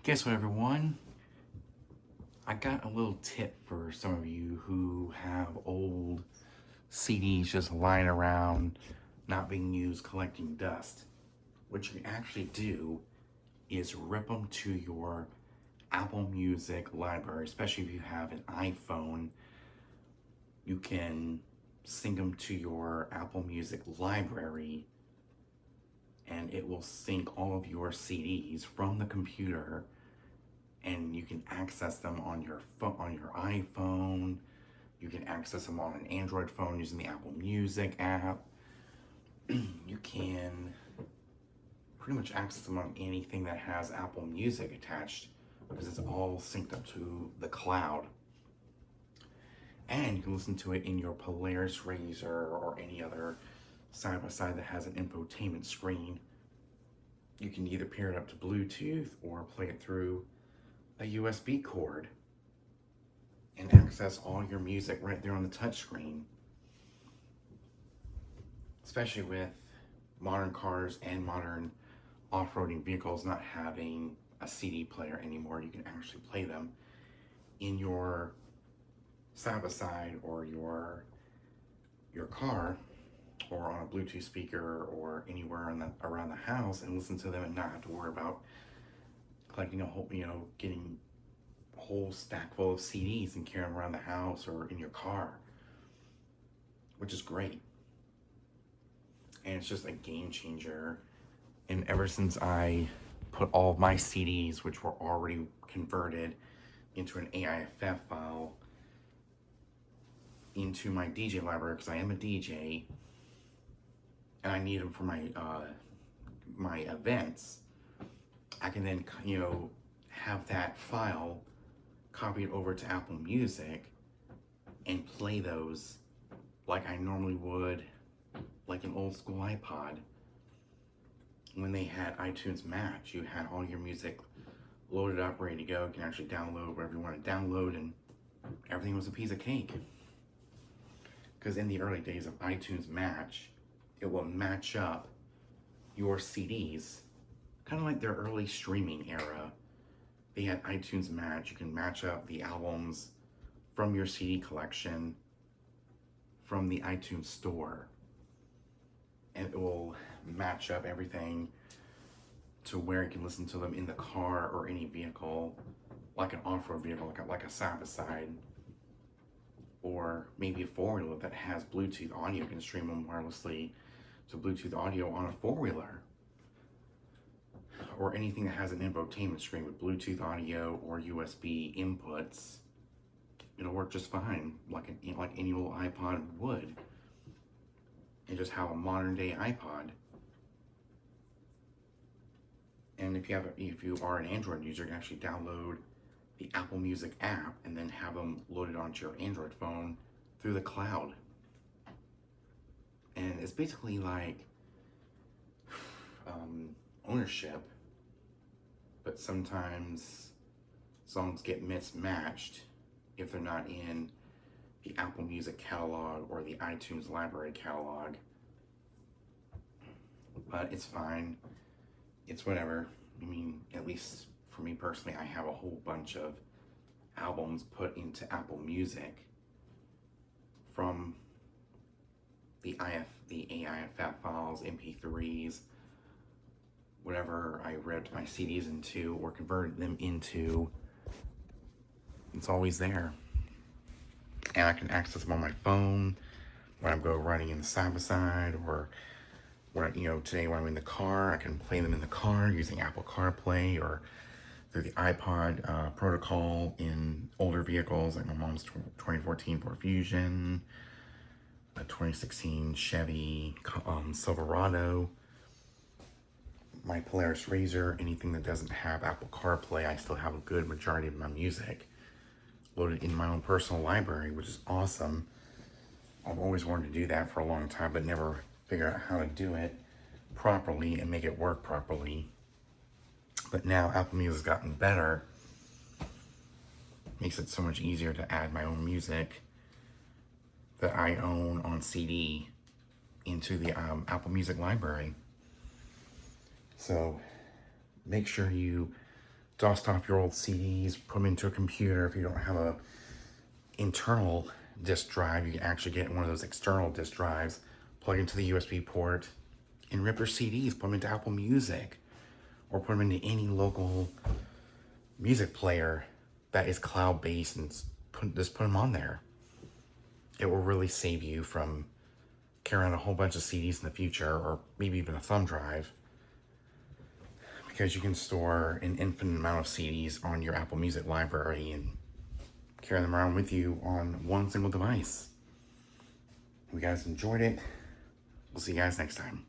Guess what, everyone? I got a little tip for some of you who have old CDs just lying around, not being used, collecting dust. What you can actually do is rip them to your Apple Music library, especially if you have an iPhone. You can sync them to your Apple Music library and it will sync all of your CDs from the computer, and you can access them on your phone, on your iPhone. You can access them on an Android phone using the Apple Music app. You can pretty much access them on anything that has Apple Music attached because it's all synced up to the cloud. And you can listen to it in your Polaris RZR or any other side-by-side that has an infotainment screen. You can either pair it up to Bluetooth or play it through a USB cord and access all your music right there on the touchscreen. Especially with modern cars and modern off-roading vehicles not having a CD player anymore, you can actually play them in your side-by-side or your car or on a Bluetooth speaker or anywhere around the house and listen to them and not have to worry about collecting a whole, getting a whole stack full of CDs and carrying them around the house or in your car, which is great. And it's just a game changer. And ever since I put all of my CDs, which were already converted into an AIFF file, into my DJ library, because I am a DJ and I need them for my events, I can then have that file copied over to Apple Music and play those like I normally would, like an old school iPod. When they had iTunes Match, you had all your music loaded up, ready to go. You can actually download whatever you want to download, and everything was a piece of cake. Because in the early days of iTunes Match, it will match up your CDs, kind of like their early streaming era. They had iTunes Match. You can match up the albums from your CD collection from the iTunes store, and it will match up everything to where you can listen to them in the car or any vehicle, like an off-road vehicle, like a side-by-side, or maybe a four-wheeler that has Bluetooth audio. You can stream them wirelessly to Bluetooth audio on a four-wheeler, or anything that has an infotainment screen with Bluetooth audio or USB inputs. It'll work just fine, like any old iPod would. And just have a modern day iPod. And if you are an Android user, you can actually download the Apple Music app and then have them loaded onto your Android phone through the cloud. And it's basically like ownership, but sometimes songs get mismatched if they're not in the Apple Music catalog or the iTunes library catalog. But it's fine. It's whatever. I mean, at least for me personally, I have a whole bunch of albums put into Apple Music from the AIFF files, MP3s, whatever I ripped my CDs into or converted them into. It's always there. And I can access them on my phone when I go riding in the side-by-side, or today when I'm in the car, I can play them in the car using Apple CarPlay or through the iPod protocol in older vehicles, like my mom's 2014 Ford Fusion, a 2016 Chevy Silverado, my Polaris RZR. Anything that doesn't have Apple CarPlay, I still have a good majority of my music loaded in my own personal library, which is awesome. I've always wanted to do that for a long time, but never figured out how to do it properly and make it work properly. But now Apple Music's gotten better. Makes it so much easier to add my own music that I own on CD into the Apple Music library. So make sure you dust off your old CDs, put them into a computer. If you don't have a internal disk drive, you can actually get one of those external disk drives, plug into the USB port, and rip your CDs, put them into Apple Music, or put them into any local music player that is cloud-based, and just put them on there. It will really save you from carrying a whole bunch of CDs in the future, or maybe even a thumb drive, because you can store an infinite amount of CDs on your Apple Music library and carry them around with you on one single device. If you guys enjoyed it, we'll see you guys next time.